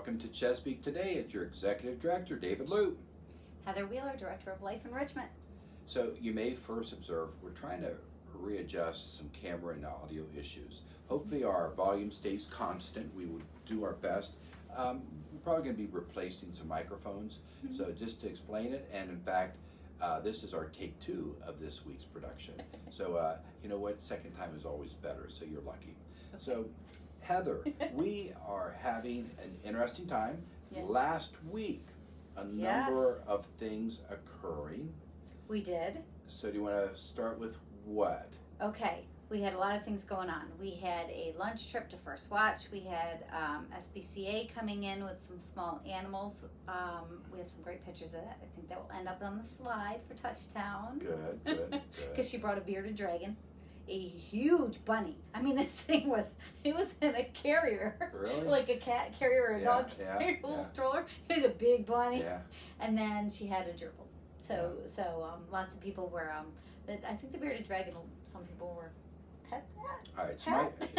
welcome to Chesapeake Today. It's your Executive Director, David Loop. Heather Wheeler, Director of Life Enrichment. So you may first observe we're trying to readjust some camera and audio issues. Hopefully our volume stays constant. We will do our best. We're probably going to be replacing some microphones. So just to explain it, and in fact, this is our take 2 of this week's production. So you know what? Second time is always better, so you're lucky. Okay. So Heather, we are having an interesting time. Yes. Last week, a number of things occurring. We did. So do you want to start with what? Okay, we had a lot of things going on. We had a lunch trip to First Watch. We had SPCA coming in with some small animals. We have some great pictures of that. I think that will end up on the slide for Touchtown. Good, good, good. Because she brought a bearded dragon. A huge bunny. I mean, this thing was in a carrier. Really? Like a cat carrier or a dog Yeah, carrier, yeah. little stroller. It was a big bunny. Yeah. And then she had a gerbil. So lots of people were, I think the bearded dragon, some people were pet that. All right,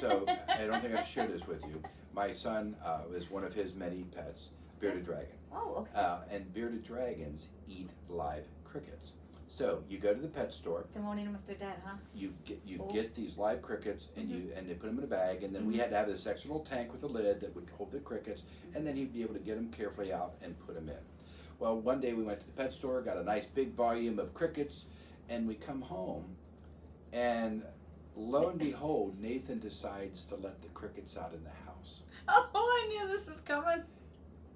so I don't think I've shared this with you. My son is one of his many pets, bearded dragon. Oh, okay. And bearded dragons eat live crickets. So you go to the pet store. They won't eat them if they're dead, huh? You Oh. get these live crickets, and they put them in a bag, and then we had to have this extra little tank with a lid that would hold the crickets, and then you'd be able to get them carefully out and put them in. Well, one day we went to the pet store, got a nice big volume of crickets, and we come home, and lo and behold, Nathan decides to let the crickets out in the house. Oh, I knew this was coming.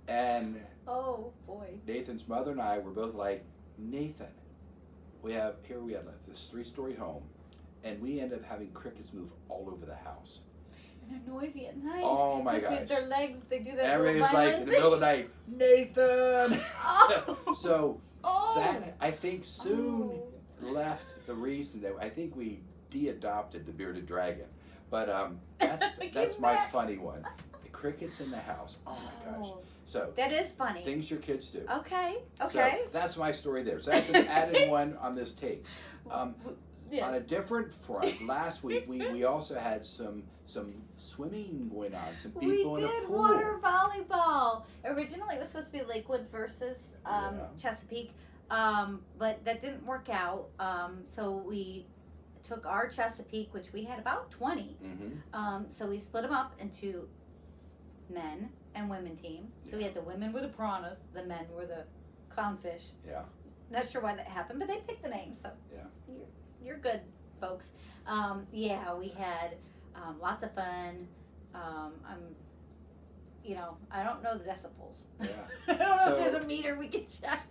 And Oh, boy. Nathan's mother and I were both like, Nathan, we have this 3-story home, and we end up having crickets move all over the house. And they're noisy at night. Oh my Because gosh. Their legs, they do that Everybody's little like violent in the middle of the night, Nathan! Oh. So Oh. that, I think, soon Oh. left the reason that I think we de-adopted the bearded dragon. But that's Get my back. funny one. The crickets in the house. Oh my gosh. Oh. So That is funny. things your kids do. Okay, So okay. that's my story there. So that's an added one on this take. Yes. On a different front, last week we also had some swimming going on. Some people We in a did pool. water volleyball. Originally, it was supposed to be Lakewood versus Yeah. Chesapeake, but that didn't work out. So we took our Chesapeake, which we had about 20. Mm-hmm. So we split them up into men and women team. So we had the women were the piranhas, the men were the clownfish. Yeah. Not sure why that happened, but they picked the name, so Yeah. you're good, folks. Yeah, we had lots of fun. I don't know the decibels. Yeah. I don't know So- if there's a meter we can check.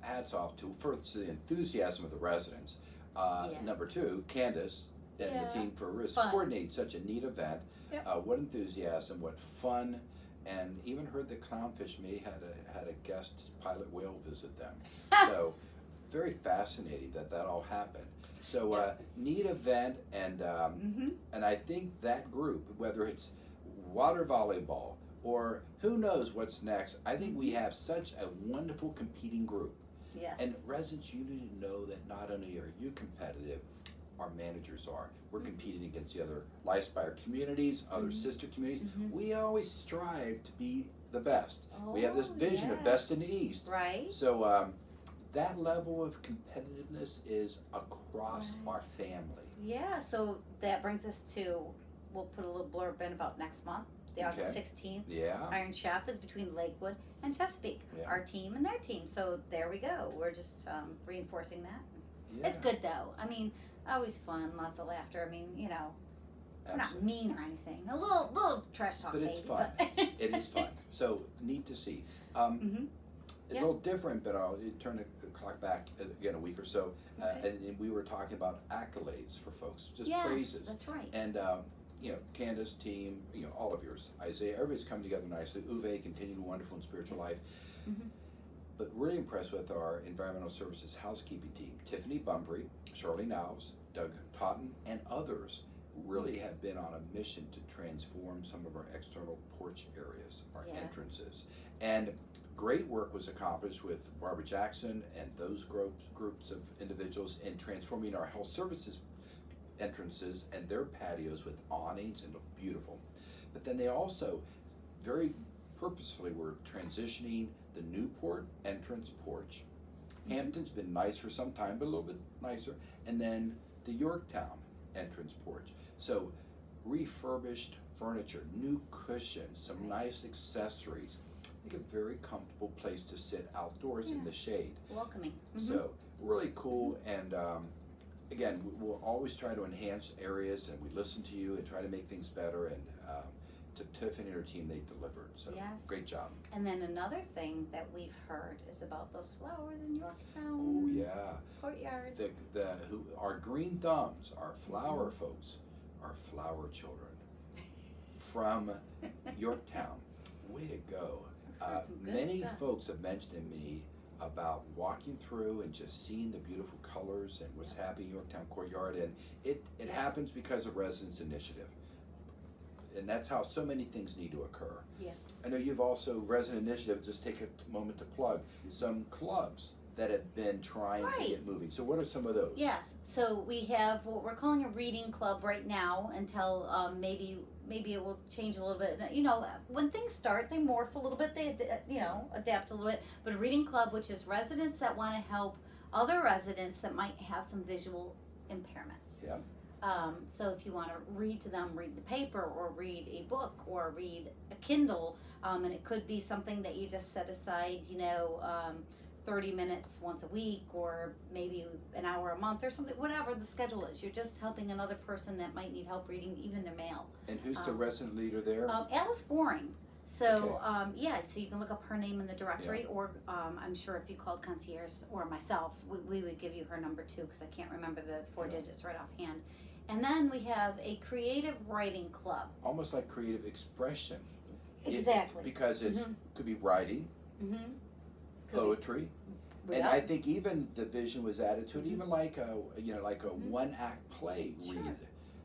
Hats off to first the enthusiasm of the residents. Yeah. Number 2, Candace and Yeah. the team for Fun. coordinating such a neat event. Yep. What enthusiasm, what fun, and even heard the clownfish may had a guest pilot whale visit them. So very fascinating that all happened. So Yeah. neat event, and and I think that group, whether it's water volleyball or who knows what's next, I think we have such a wonderful competing group. Yes. And residents, you need to know that not only are you competitive, our managers are. We're competing against the other Lifespire communities, other sister communities. We always strive to be the best. We have this vision of best in the East. Right. So that level of competitiveness is across our family. Yeah, so that brings us to, we'll put a little blurb in about next month, the August Okay. 16th. Yeah. Iron Chef is between Lakewood and Chesapeake, Yeah. our team and their team. So there we go. We're just reinforcing that. Yeah. It's good though. I mean, always fun, lots of laughter. I mean, we're not Absolutely. mean or anything. A little trash talk, But maybe. it's fun. It is fun. So neat to see. Mhm. It's Yeah. a little different, but I'll turn the clock back again a week or so. Okay. And we were talking about accolades for folks, just Yes, praises. that's right. And Candace, team, all of yours, Isaiah, everybody's come together nicely. Uwe continued a wonderful and spiritual life. Mhm. But really impressed with our environmental services housekeeping team. Tiffany Bumbry, Charlene Alves, Doug Totten, and others really have been on a mission to transform some of our external porch areas, our Yeah. entrances. And great work was accomplished with Barbara Jackson and those groups of individuals in transforming our health services entrances and their patios with awnings and look beautiful. But then they also very purposefully, we're transitioning the Newport entrance porch. Hampton's been nice for some time, but a little bit nicer. And then the Yorktown entrance porch. So refurbished furniture, new cushions, some nice accessories. Make a very comfortable place to sit outdoors in the shade. Welcoming. So really cool, and again, we'll always try to enhance areas, and we listen to you and try to make things better, and to Tiffany and her team, they delivered, so Yes. great job. And then another thing that we've heard is about those flowers in Yorktown. Oh yeah, Courtyard. our green thumbs, our flower folks, our flower children from Yorktown. Way to go. Heard some good Many stuff. folks have mentioned to me about walking through and just seeing the beautiful colors and what's happening in Yorktown Courtyard, and it Yes. happens because of Residents Initiative. And that's how so many things need to occur. Yeah. I know you've also, Resident Initiative, just take a moment to plug some clubs that have been trying to Right. get moving. So what are some of those? Yes, so we have what we're calling a reading club right now until maybe it will change a little bit. You know, when things start, they morph a little bit. They adapt a little bit. But a reading club, which is residents that want to help other residents that might have some visual impairments. Yeah. So if you want to read to them, read the paper or read a book or read a Kindle, and it could be something that you just set aside, 30 minutes once a week or maybe an hour a month or something, whatever the schedule is. You're just helping another person that might need help reading even their mail. And who's the resident leader there? Alice Boring. So, Okay. so you can look up her name in the directory, or I'm sure if you called concierge or myself, we would give you her number too, because I can't remember the four digits right offhand. And then we have a creative writing club. Almost like creative expression. Exactly. Because it could be writing, Mm-hmm. poetry, and I think even the vision was added to it, even like a one act play Sure. read.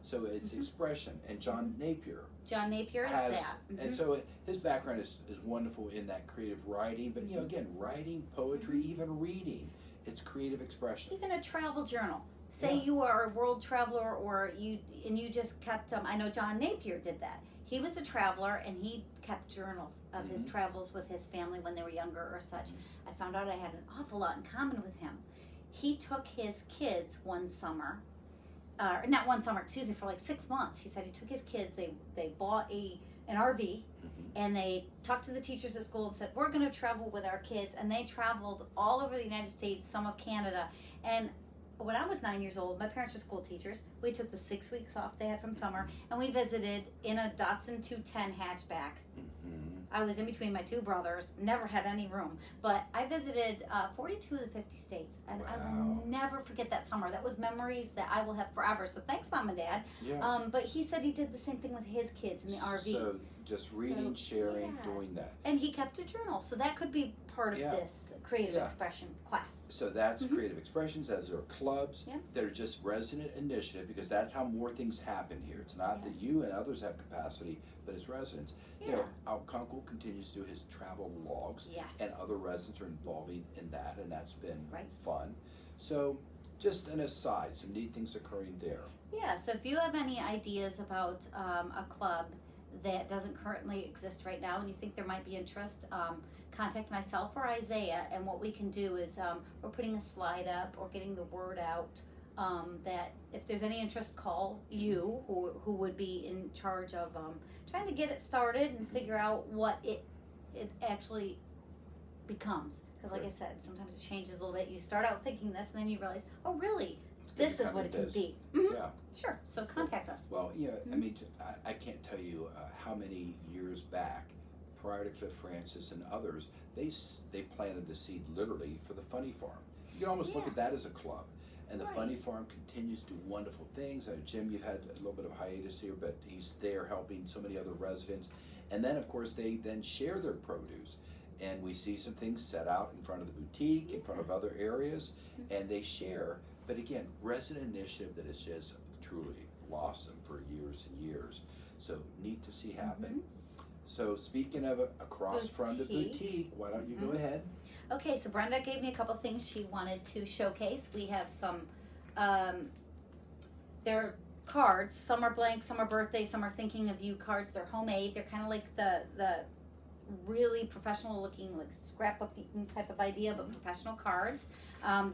So it's expression, and John Napier John Napier is has, that. and so his background is wonderful in that creative writing. But again, writing, poetry, even reading, it's creative expression. Even a travel journal. Say Yeah. you are a world traveler, or you just kept. I know John Napier did that. He was a traveler, and he kept journals of his travels with his family when they were younger or such. I found out I had an awful lot in common with him. He took his kids one summer, not one summer, excuse me, for like 6 months. He said he took his kids. They bought an RV. And they talked to the teachers at school and said, we're going to travel with our kids. And they traveled all over the United States, some of Canada. And when I was 9 years old, my parents were school teachers. We took the 6 weeks off they had from summer, and we visited in a Datsun 210 hatchback. I was in between my two brothers, never had any room. But I visited 42 of the 50 states, and I will never forget that summer. That was memories that I will have forever. So thanks, Mom and Dad. Yeah. But he said he did the same thing with his kids in the RV. So just reading, sharing, yeah. doing that. And he kept a journal, so that could be part of Yeah. this creative Yeah. expression class. So that's creative expressions, as are clubs. Yeah. They're just resident initiative, because that's how more things happen here. It's not that Yes. you and others have capacity, but it's residents. You know, Yeah. Al Kunkel continues to do his travel logs, Yes. and other residents are involving in that, and that's been Right. fun. So just an aside, some neat things occurring there. Yeah, so if you have any ideas about a club that doesn't currently exist right now and you think there might be interest, contact myself or Isaiah, and what we can do is we're putting a slide up or getting the word out that if there's any interest, call you, who would be in charge of trying to get it started and figure out what it actually becomes. Because like I said, sometimes it changes a little bit. You start out thinking this, and then you realize, oh really, It's this is what it can becoming be. this. Mhm. Yeah. Sure, so contact us. Well, I mean, I can't tell you how many years back, prior to Cliff Francis and others, they planted the seed literally for the Funny Farm. You can almost look Yeah. at that as a club. And the Right. Funny Farm continues to do wonderful things. Jim, you've had a little bit of hiatus here, but he's there helping so many other residents. And then, of course, they then share their produce. And we see some things set out in front of the boutique, in front of other areas, and they share. But again, resident initiative that has just truly blossomed for years and years. So neat to see happen. So speaking of across from the boutique, why don't you go ahead? Okay, so Brenda gave me a couple things she wanted to showcase. We have some, they're cards. Some are blank, some are birthday, some are thinking of you cards. They're homemade. They're kind of like the really professional looking, like scrapbook type of idea, but professional cards.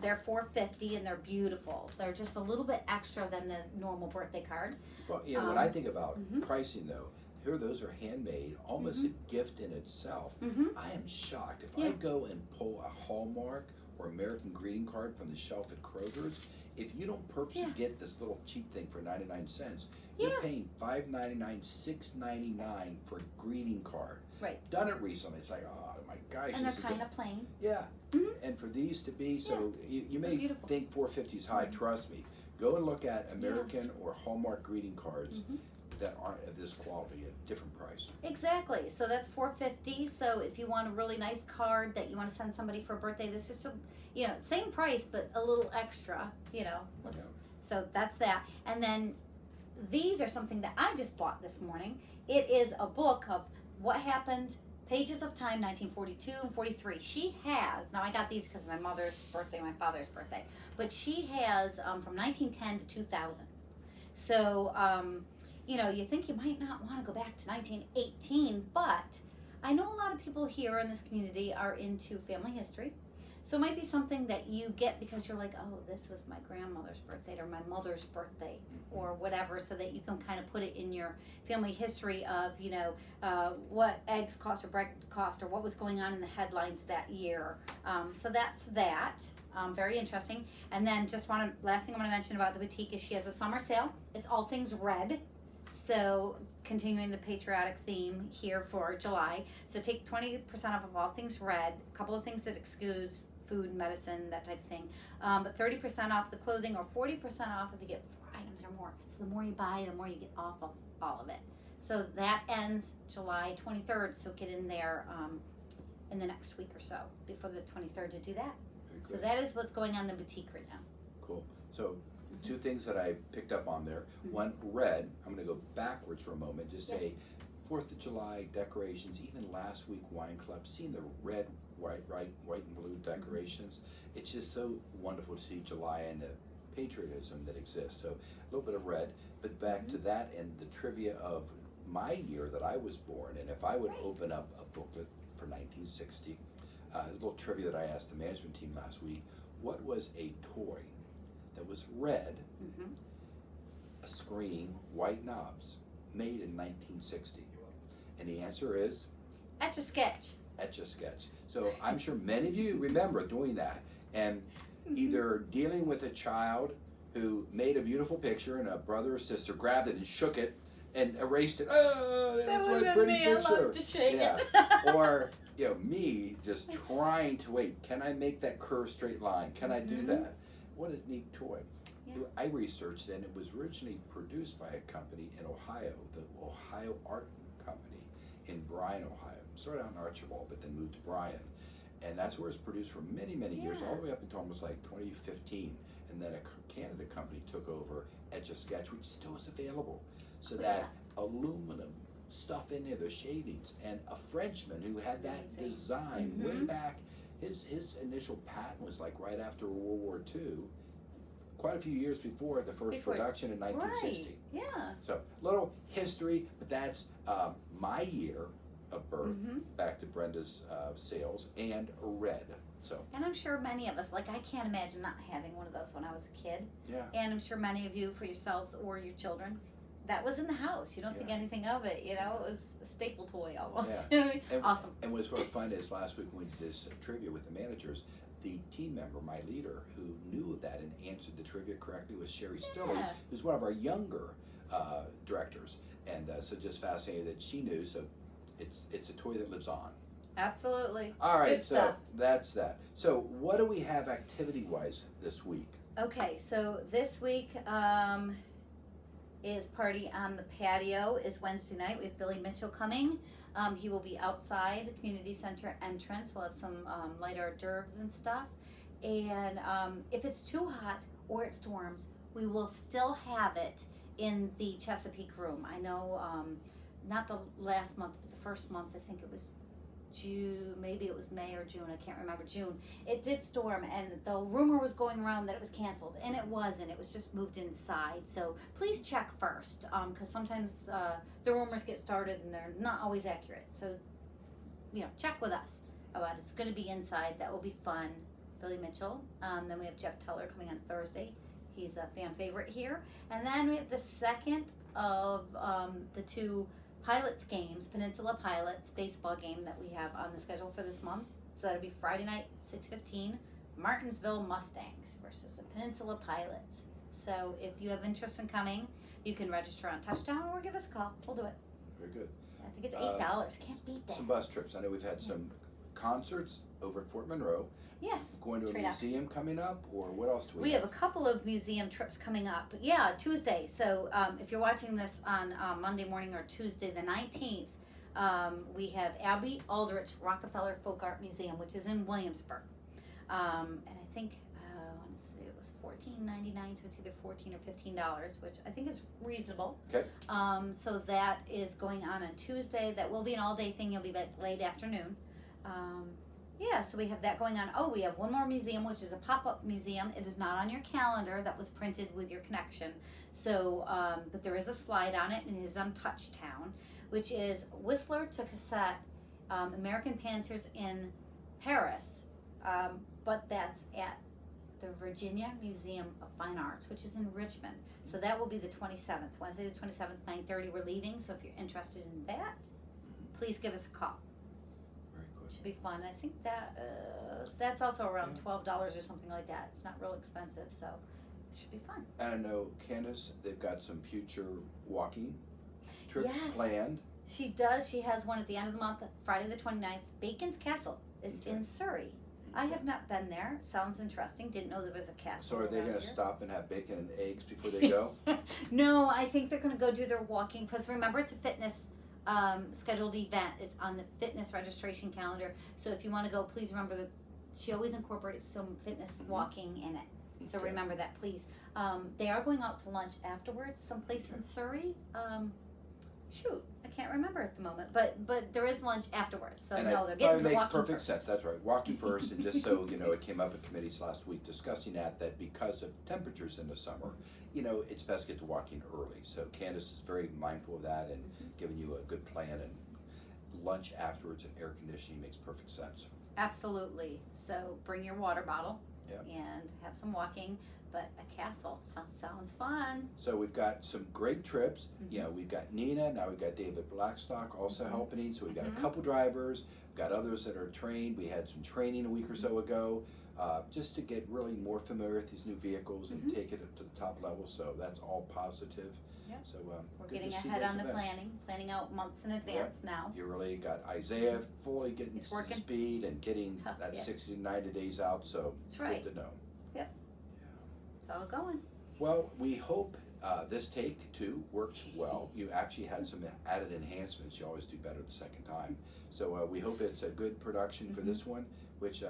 They're $4.50 and they're beautiful. They're just a little bit extra than the normal birthday card. Well, you know, when I think about Mhm. pricing though, here those are handmade, almost a gift in itself. Mm-hmm. I am shocked if Yeah. I go and pull a Hallmark or American greeting card from the shelf at Kroger's. If you don't purposely Yeah. get this little cheap thing for 99 cents, you're Yeah. paying $5.99, $6.99 for a greeting card. Right. Done it recently. It's like, oh my gosh. And they're this is kind of plain. yeah. Mhm. And for these to be so, you They're may beautiful. think 450 is high. Mhm. Trust me. Go and look at American or Hallmark greeting cards Mhm. that aren't of this quality at a different price. Exactly. So that's $4.50. So if you want a really nice card that you want to send somebody for a birthday, that's just same price but a little extra. let's- Yeah. So that's that. And then these are something that I just bought this morning. It is a book of what happened. Pages of Time, 1942 and 43. She has, now I got these because of my mother's birthday, my father's birthday, but she has from 1910 to 2000. So, you think you might not want to go back to 1918, but I know a lot of people here in this community are into family history. So it might be something that you get because you're like, oh, this was my grandmother's birthday or my mother's birthday or whatever, so that you can kind of put it in your family history of, what eggs cost or bread cost or what was going on in the headlines that year. So that's that. Very interesting. And then last thing I want to mention about the boutique is she has a summer sale. It's all things red. So continuing the patriotic theme here for July. So take 20% off of all things red. A couple of things that excludes food, medicine, that type of thing. But 30% off the clothing or 40% off if you get 4 items or more. So the more you buy, the more you get off of all of it. So that ends July 23rd. So get in there in the next week or so before the 23rd to do that. Very So good. that is what's going on in the boutique right now. Cool. So two things that I picked up on there. Mhm. One, red. I'm going to go backwards for a moment. Just say Yes. 4th of July decorations. Even last week, Wine Club, seeing the red, white and blue decorations. It's just so wonderful to see July and the patriotism that exists. So a little bit of red, but back to that and the trivia of my year that I was born. And if I would Right. open up a booklet for 1960, a little trivia that I asked the management team last week: what was a toy that was red, Mm-hmm. a screen, white knobs, made in 1960? And the answer is Etch a Sketch. Etch-a-Sketch. So I'm sure many of you remember doing that and either dealing with a child who made a beautiful picture and a brother or sister grabbed it and shook it and erased it. Oh, that's my pretty picture. to shake Yeah. it. Or me just trying to wait. Can I make that curved straight line? Can I do Mhm. that? What a neat toy. Yeah. I researched, and it was originally produced by a company in Ohio, the Ohio Art Company in Bryan, Ohio. Started out in Archibald, but then moved to Bryan. And that's where it's produced for many, many years, Yeah. all the way up until almost like 2015. And then a Canada company took over Etch-a-Sketch, which still is available. So that aluminum stuff in there, the shavings, and a Frenchman who had that Amazing. design way Mhm. back. His initial patent was like right after World War II, quite a few years before the first Before- production in 1960. Right. Yeah. So little history, but that's my year of birth. Mm-hmm. Back to Brenda's sales and red. So And I'm sure many of us, like I can't imagine not having one of those when I was a kid. yeah, And I'm sure many of you for yourselves or your children, that was in the house. You don't think Yeah. anything of it, It was a staple toy almost. Yeah. You know what I mean? And- Awesome. and what's sort of fun is last week when we did this trivia with the managers, the team member, my leader, who knew of that and answered the trivia correctly was Sherry Stilley, Yeah. who's one of our younger directors, and so just fascinated that she knew. So it's a toy that lives on. Absolutely. All right, Good so stuff. that's that. So what do we have activity-wise this week? Okay, so this week is Party on the Patio is Wednesday night. We have Billy Mitchell coming. He will be outside the community center entrance. We'll have some light hors d'oeuvres and stuff. And if it's too hot or it storms, we will still have it in the Chesapeake room. I know not the last month, but the first month, I think it was June, maybe it was May or June, I can't remember, June. It did storm, and the rumor was going around that it was canceled, and it wasn't. It was just moved inside. So please check first, because sometimes the rumors get started and they're not always accurate. So check with us about it. It's going to be inside. That will be fun. Billy Mitchell. Then we have Jeff Teller coming on Thursday. He's a fan favorite here. And then we have the second of the two Pilots games, Peninsula Pilots baseball game that we have on the schedule for this month. So that'll be Friday night, 6:15, Martinsville Mustangs versus the Peninsula Pilots. So if you have interest in coming, you can register on Touchdown or give us a call. We'll do it. Very good. I think it's $8. Can't beat that. Some bus trips. I know we've had some concerts over at Fort Monroe. Yes. Going to a Straight up. museum coming up, or what else do We have a couple of museum trips coming up. Yeah, Tuesday. So if you're watching this on Monday morning or Tuesday the 19th, we have Abby Aldrich Rockefeller Folk Art Museum, which is in Williamsburg. And I think I want to say it was $14.99, so it's either $14 or $15, which I think is reasonable. Okay. So that is going on Tuesday. That will be an all-day thing. You'll be back late afternoon. Yeah, so we have that going on. Oh, we have one more museum, which is a pop-up museum. It is not on your calendar. That was printed with your connection. So, but there is a slide on it, and it is on Touchtown, which is Whistler to Cassette, American Panthers in Paris. But that's at the Virginia Museum of Fine Arts, which is in Richmond. So that will be the 27th, Wednesday the 27th, 9:30. We're leaving. So if you're interested in that, please give us a call. Should be fun. I think that that's also around $12 or something like that. It's not real expensive, so it should be fun. And I know Candace, they've got some future walking trips Yes. planned. She does. She has one at the end of the month, Friday the 29th. Bacon's Castle is Okay. in Surrey. I have not been there. Sounds interesting. Didn't know there was a castle. So are they around going to here. stop and have bacon and eggs before they go? No, I think they're going to go do their walking, because remember, it's a fitness scheduled event. It's on the fitness registration calendar. So if you want to go, please remember that she always incorporates some fitness walking in it. So Okay. remember that, please. They are going out to lunch afterwards, someplace in Surrey. I can't remember at the moment, but there is lunch afterwards. So And no, it they're getting probably the makes walking perfect first. sense. That's right. Walking first, and just so you know, it came up at committees last week discussing that because of temperatures in the summer, it's best to get to walking early. So Candace is very mindful of that and giving you a good plan, and lunch afterwards and air conditioning makes perfect sense. Absolutely. So bring your water bottle Yeah. and have some walking. But a castle sounds fun. So we've got some great trips. We've got Nina, now we've got David Blackstock also helping. So we've got a couple drivers, we've got others that are trained. We had some training a week or so ago, just to get really more familiar with these new vehicles and take it to the top level. So that's all positive. Yep. So We're good getting to see ahead those on the events. planning out months in advance now. You really got Isaiah fully getting He's to working. speed and getting Tough, that yeah. 60 to 90 days out. So That's right. good to know. Yep. It's all going. Well, we hope this take two works well. You actually had some added enhancements. You always do better the second time. So we hope it's a good production for this one, which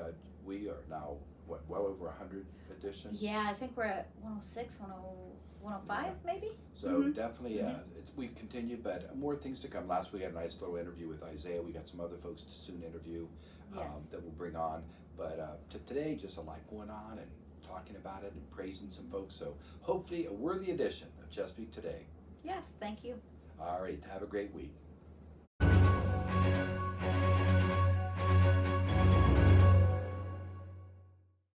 we are now, well over 100 editions? Yeah, I think we're at 106, 105 maybe? So definitely, we continue, but more things to come. Last week I had a nice little interview with Isaiah. We got some other folks to soon interview Yes. that we'll bring on. But today, just a lot going on and talking about it and praising some folks. So hopefully a worthy edition of Chesapeake Today. Yes, thank you. All right, have a great week.